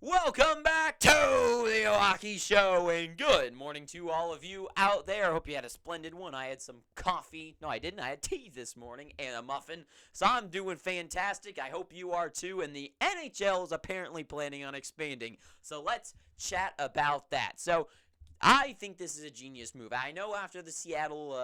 Welcome back to the Hockey Show, and good morning to all of you out there. Hope you had a splendid one. I had some coffee. No, I didn't. I had tea this morning and a muffin, so I'm doing fantastic. I hope you are too, and the NHL is apparently planning on expanding, so let's chat about that. So, I think this is a genius move. I know after the Seattle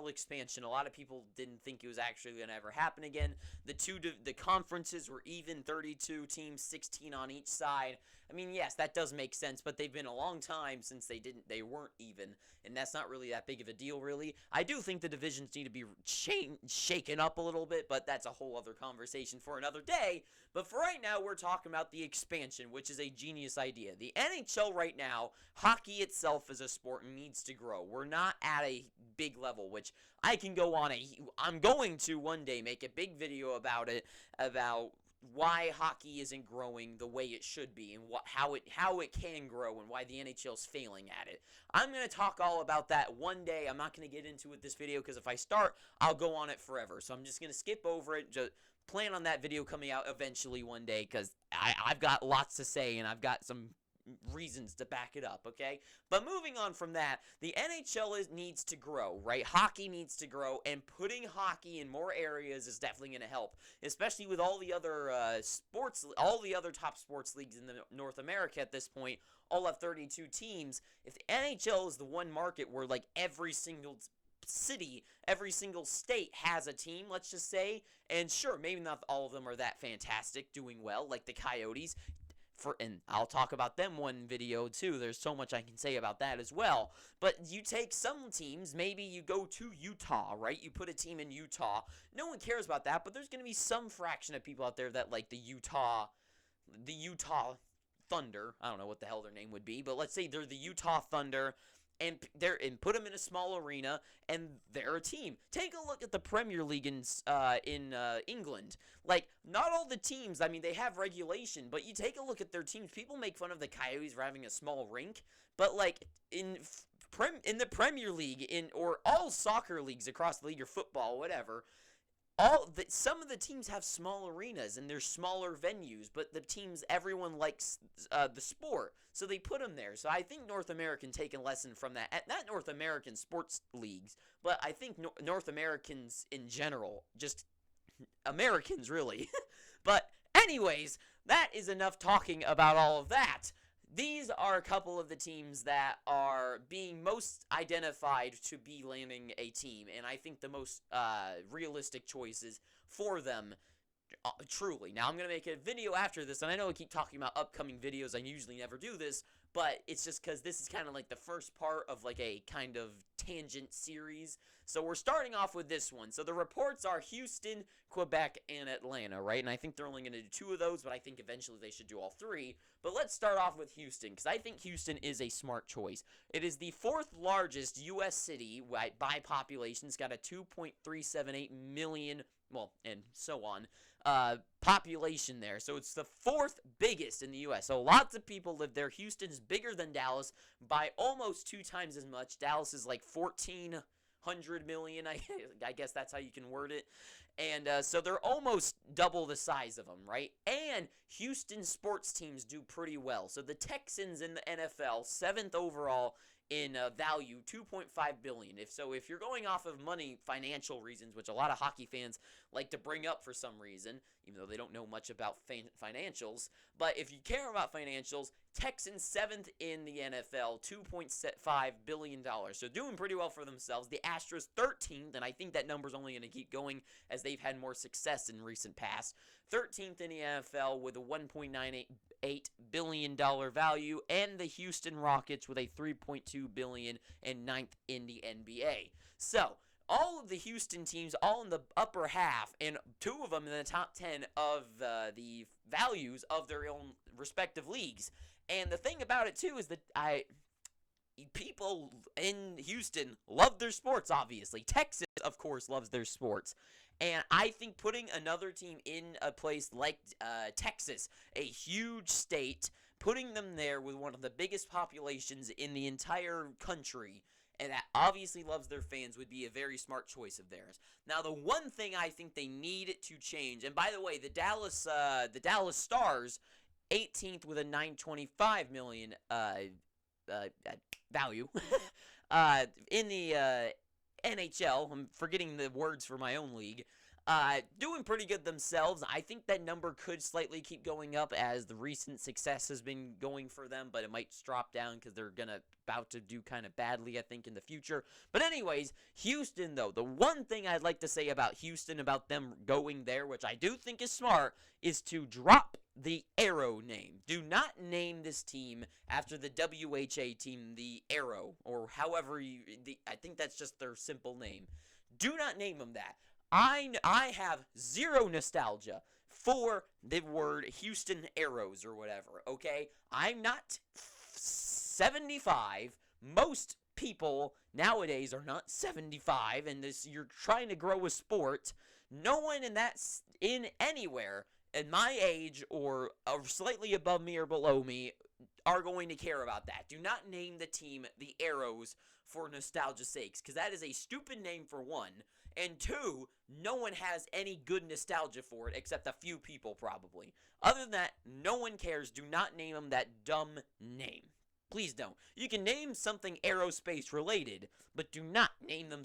expansion, a lot of people didn't think it was actually going to ever happen again. The conferences were even, 32 teams, 16 on each side. I mean, yes, that does make sense, but they've been a long time since they weren't even, and that's not really that big of a deal, really. I do think the divisions need to be shaken up a little bit, but that's a whole other conversation for another day. But for right now, we're talking about the expansion, which is a genius idea. The NHL right now, hockey itself as a sport needs to grow. We're not at a big level, which I'm going to one day make a big video about it, about why hockey isn't growing the way it should be, and how it can grow, and why the NHL is failing at it. I'm going to talk all about that one day. I'm not going to get into it this video because if I start, I'll go on it forever. So I'm just going to skip over it. Just plan on that video coming out eventually one day because I've got lots to say and I've got some reasons to back it up, okay? But moving on from that, the NHL needs to grow, right? Hockey needs to grow, and putting hockey in more areas is definitely going to help, especially with all the other all the other top sports leagues in North America at this point all have 32 teams. If the NHL is the one market where like every single city, every single state has a team, let's just say, and sure, maybe not all of them are that fantastic, doing well, like the Coyotes, and I'll talk about them one video too. There's so much I can say about that as well. But you take some teams, maybe you go to Utah, right? You put a team in Utah. No one cares about that, but there's going to be some fraction of people out there that like the Utah Thunder. I don't know what the hell their name would be, but let's say they're the Utah Thunder, and put them in a small arena, and they're a team. Take a look at the Premier League in England. Like, not all the teams, I mean, they have regulation, but you take a look at their teams. People make fun of the Coyotes for having a small rink, but like in the Premier League, or all soccer leagues across the league, or football, whatever, some of the teams have small arenas and they're smaller venues, but everyone likes the sport, so they put them there. So I think North American take a lesson from that. Not North American sports leagues, but I think North Americans in general, just Americans really. But anyways, that is enough talking about all of that. These are a couple of the teams that are being most identified to be landing a team, and I think the most realistic choices for them, truly. Now, I'm going to make a video after this, and I know I keep talking about upcoming videos. I usually never do this, but it's just because this is kind of like the first part of like a kind of tangent series. So we're starting off with this one. So the reports are Houston, Quebec, and Atlanta, right? And I think they're only going to do 2 of those, but I think eventually they should do all 3. But let's start off with Houston, because I think Houston is a smart choice. It is the 4th largest U.S. city by population. It's got a 2.378 million, well, and so on, population there. So it's the 4th biggest in the U.S. So lots of people live there. Houston's bigger than Dallas by almost 2 times as much. Dallas is like 1,400 million. I guess that's how you can word it. And so they're almost double the size of them, right? And Houston sports teams do pretty well. So the Texans in the NFL, 7th overall in value, $2.5 billion. If you're going off of money, financial reasons, which a lot of hockey fans like to bring up for some reason, even though they don't know much about financials, but if you care about financials, Texans 7th in the NFL, $2.5 billion. So doing pretty well for themselves. The Astros 13th, and I think that number's only going to keep going as they've had more success in recent past. 13th in the NFL with a $1.98 billion value, and the Houston Rockets with a $3.2 billion, and 9th in the NBA. So all of the Houston teams, all in the upper half, and 2 of them in the top 10 of the values of their own respective leagues. And the thing about it, too, is that people in Houston love their sports, obviously. Texas, of course, loves their sports. And I think putting another team in a place like Texas, a huge state, putting them there with one of the biggest populations in the entire country, and that obviously loves their fans, would be a very smart choice of theirs. Now, the one thing I think they need to change, and by the way, the Dallas Stars 18th with a 925 million value. In the NHL, I'm forgetting the words for my own league. Doing pretty good themselves. I think that number could slightly keep going up as the recent success has been going for them, but it might drop down because they're about to do kind of badly, I think, in the future. But anyways, Houston, though, the one thing I'd like to say about Houston, about them going there, which I do think is smart, is to drop the Arrow name. Do not name this team after the WHA team, the Arrow, or however I think that's just their simple name. Do not name them that. I have zero nostalgia for the word Houston Arrows or whatever, okay? I'm not 75. Most people nowadays are not 75, and you're trying to grow a sport. No one in anywhere in my age or slightly above me or below me are going to care about that. Do not name the team the Arrows for nostalgia's sakes, because that is a stupid name for one. And two, no one has any good nostalgia for it except a few people probably. Other than that, no one cares. Do not name them that dumb name. Please don't. You can name something aerospace related, but do not name them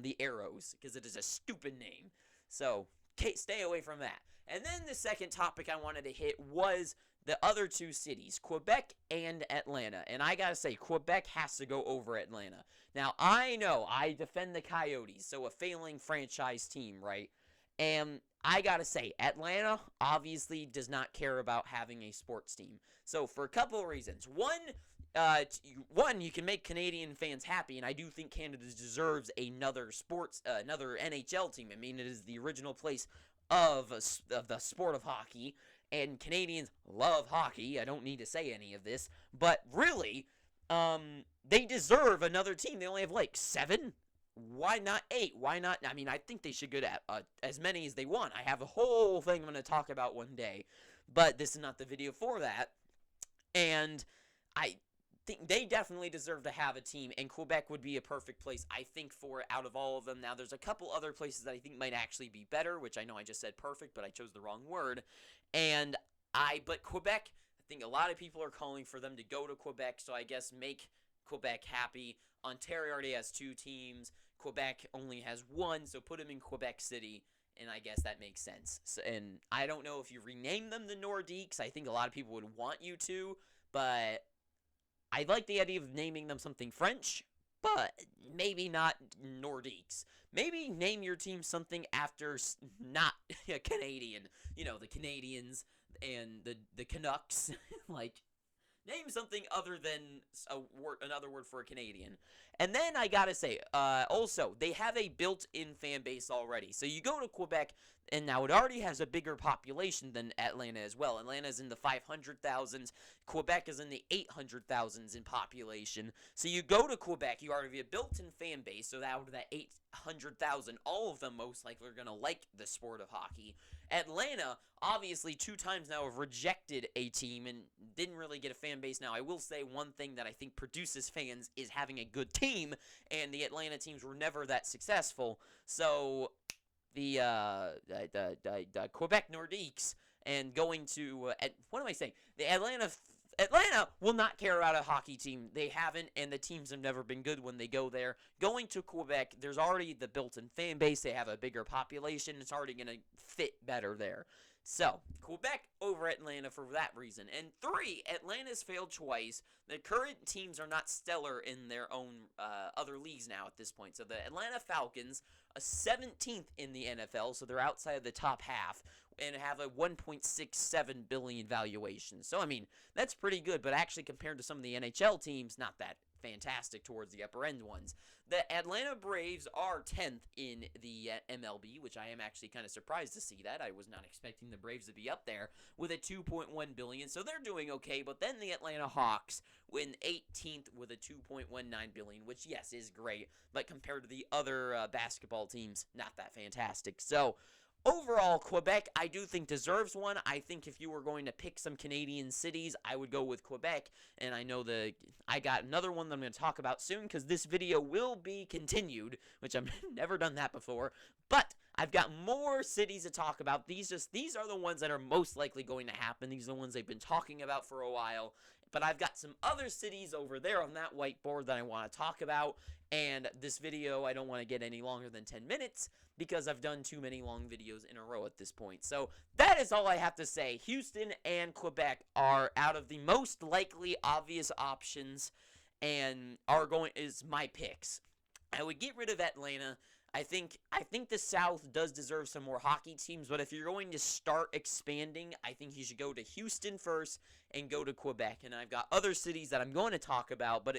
the Arrows, because it is a stupid name. So, stay away from that. And then the second topic I wanted to hit was the other two cities, Quebec and Atlanta. And I gotta say, Quebec has to go over Atlanta. Now, I know I defend the Coyotes, so a failing franchise team, right? And I gotta say, Atlanta obviously does not care about having a sports team. So for a couple of reasons. One, you can make Canadian fans happy, and I do think Canada deserves another NHL team. I mean, it is the original place of the sport of hockey, and Canadians love hockey. I don't need to say any of this, but really, they deserve another team. They only have like 7. Why not 8? Why not? I mean, I think they should get as many as they want. I have a whole thing I'm going to talk about one day, but this is not the video for that. And I think they definitely deserve to have a team, and Quebec would be a perfect place, I think, for it out of all of them. Now, there's a couple other places that I think might actually be better, which I know I just said perfect, but I chose the wrong word. But Quebec, I think a lot of people are calling for them to go to Quebec, so I guess make Quebec happy. Ontario already has 2 teams. Quebec only has 1, so put them in Quebec City, and I guess that makes sense. So, and I don't know if you rename them the Nordiques. I think a lot of people would want you to, but I like the idea of naming them something French, but maybe not Nordiques. Maybe name your team something after not a Canadian. You know, the Canadians and the Canucks. Like, name something other than another word for a Canadian. And then I gotta say, also, they have a built-in fan base already. So you go to Quebec, and now it already has a bigger population than Atlanta as well. Atlanta's in the 500,000s. Quebec is in the 800,000s in population. So you go to Quebec, you already have a built-in fan base. So out of that 800,000, all of them most likely are going to like the sport of hockey. Atlanta, obviously, 2 times now have rejected a team and didn't really get a fan base. Now, I will say one thing that I think produces fans is having a good team, and the Atlanta teams were never that successful. So the Quebec Nordiques and going to what am I saying? The Atlanta will not care about a hockey team. They haven't, and the teams have never been good when they go there. Going to Quebec, there's already the built-in fan base. They have a bigger population. It's already going to fit better there. So, Quebec over Atlanta for that reason. And 3, Atlanta's failed twice. The current teams are not stellar in their own other leagues now at this point. So, the Atlanta Falcons, a 17th in the NFL, so they're outside of the top half, and have a $1.67 billion valuation. So, I mean, that's pretty good, but actually compared to some of the NHL teams, not that fantastic towards the upper end ones. The Atlanta Braves are 10th in the MLB, which I am actually kind of surprised to see that. I was not expecting the Braves to be up there with a $2.1 billion, so they're doing okay. But then the Atlanta Hawks win 18th with a $2.19 billion, which, yes, is great, but compared to the other basketball teams, not that fantastic. So, overall, Quebec, I do think deserves one. I think if you were going to pick some Canadian cities, I would go with Quebec. And I know I got another one that I'm going to talk about soon because this video will be continued, which I've never done that before. But I've got more cities to talk about. These are the ones that are most likely going to happen. These are the ones they've been talking about for a while. But I've got some other cities over there on that whiteboard that I want to talk about. And this video, I don't want to get any longer than 10 minutes because I've done too many long videos in a row at this point. So that is all I have to say. Houston and Quebec are out of the most likely obvious options and is my picks. I would get rid of Atlanta. I think the South does deserve some more hockey teams, but if you're going to start expanding, I think you should go to Houston first and go to Quebec. And I've got other cities that I'm going to talk about, but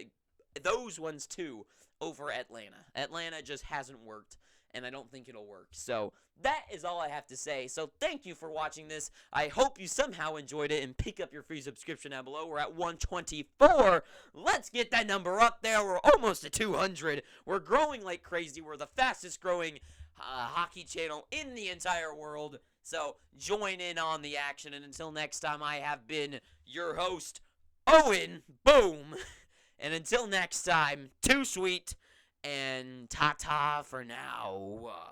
those ones too over Atlanta. Atlanta just hasn't worked, and I don't think it'll work. So that is all I have to say. So thank you for watching this. I hope you somehow enjoyed it, and pick up your free subscription down below. We're at 124. Let's get that number up there. We're almost at 200. We're growing like crazy. We're the fastest growing hockey channel in the entire world. So join in on the action. And until next time, I have been your host, Owen. Boom. And until next time, too sweet. And ta-ta for now.